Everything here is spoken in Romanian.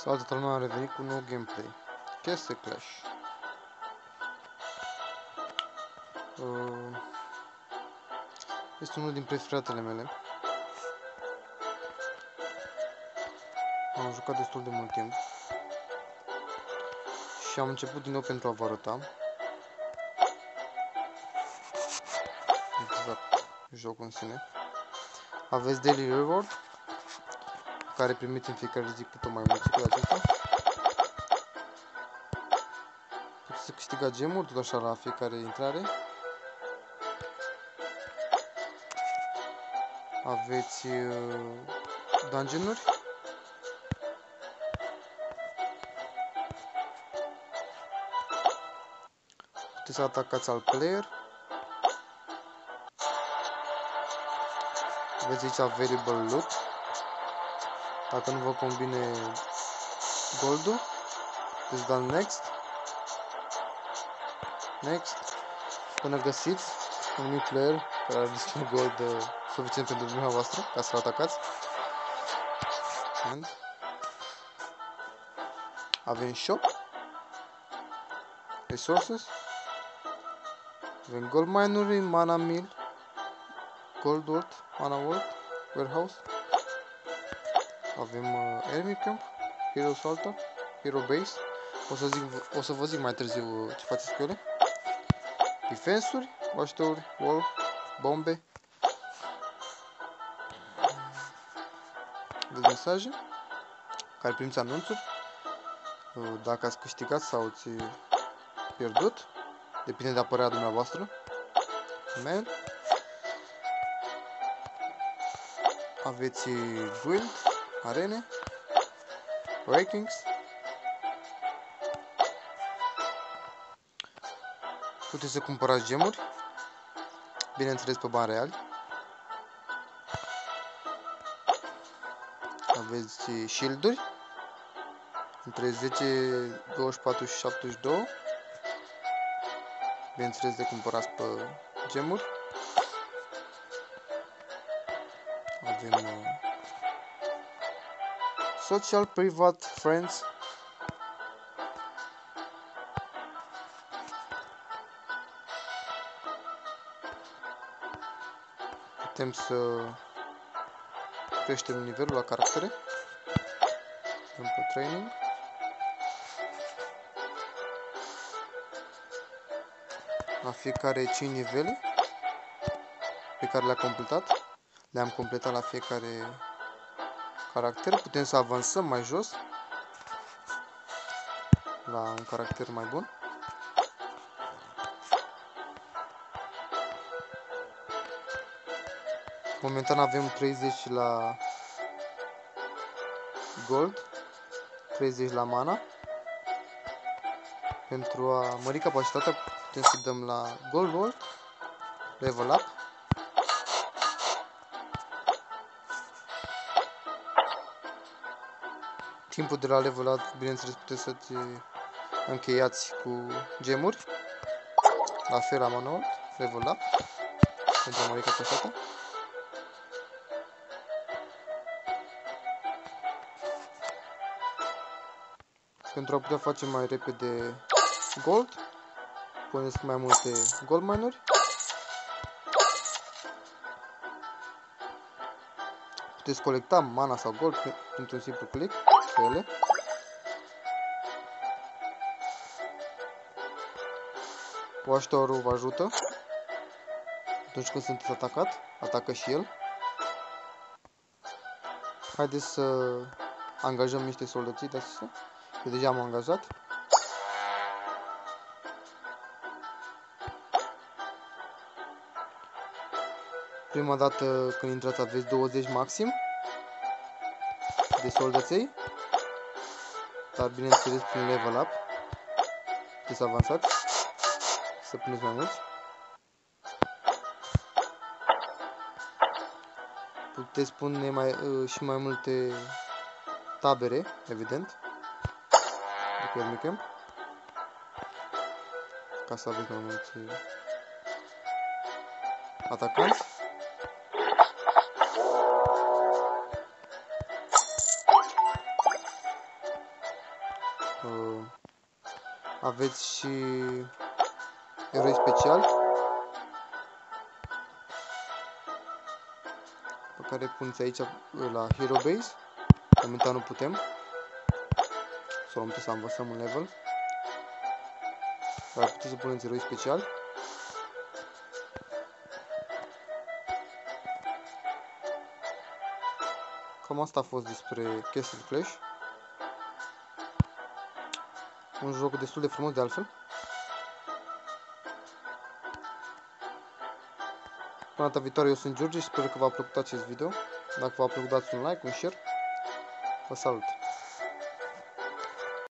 Salutare, toată lumea, am revenit cu un nou gameplay. Castle Clash. Este unul din preferatele mele. Am jucat destul de mult timp. Și am început din nou pentru a vă arăta exact jocul în sine. Aveți Daily Reward, care primiți în fiecare zi câte mai mulți cu acesta. Puteți să câștiga gemuri, tot așa la fiecare intrare. Aveți dungeon-uri. Puteți să atacați alt player. Aveți aici available loot. Dacă nu vă combine goldul, puteți da next. Next. Până găsiți un anumit player care are destul gold suficient pentru dumneavoastră ca să-l atacați. And avem shop, resources, avem gold mine-uri, mana mill, gold world, mana world, warehouse, avem enemy camp, hero altar, hero base. O să vă zic mai târziu ce faceți cu ele. Defense-uri, watchtower, wall, bombe. Aveți mesaje care primiți anunțuri dacă ați câștigat sau ați pierdut, depinde de apărerea dumneavoastră. Mail. Aveți guild, arene, rankings. Puteți să cumpărați gemuri, bineînțeles pe bani reali. Aveți shield-uri între 10, 24 și 72. Bineînțeles de cumpărați pe gemuri. Avem social, private, friends. Putem să creștem nivelul la caractere. Avem pe training. La fiecare 5 nivele pe care le-am completat la fiecare caracter. Putem să avansăm mai jos la un caracter mai bun. Momentan avem 30 la gold, 30 la mana. Pentru a mări capacitatea putem să dăm la gold world, level up. Timpul de la level up, bineînțeles, puteți să-ți încheiați cu gemuri. La fel la manual, level up, pentru a mări capacitatea. Pentru a putea face mai repede gold, puneți mai multe gold mine-uri. Puteți colecta mana sau gold printr-un simplu click pe ele. Watchtower-ul vă ajută atunci când sunteți atacat, atacă și el. Haideți să angajăm niște soldății de astea. Eu deja am angajat. Prima dată când intrați aveți 20 maxim de soldăței, dar bineînțeles prin level up puteți să avansați, să puneți mai mulți. Puteți pune și mai multe tabere, evident, după enemy camp, ca să aveți mai mulți atacanți. aveți și eroi speciali pe care puneți aici la Hero Base. Momentan nu putem. Să luăm să învățăm un level. Dar puteți să puneți eroi speciali. Cam asta a fost despre Castle Clash. Un joc destul de frumos de altfel. Până data viitoare, eu sunt George și sper că v-a plăcut acest video. Dacă v-a plăcut, dați un like, un share. Vă salut!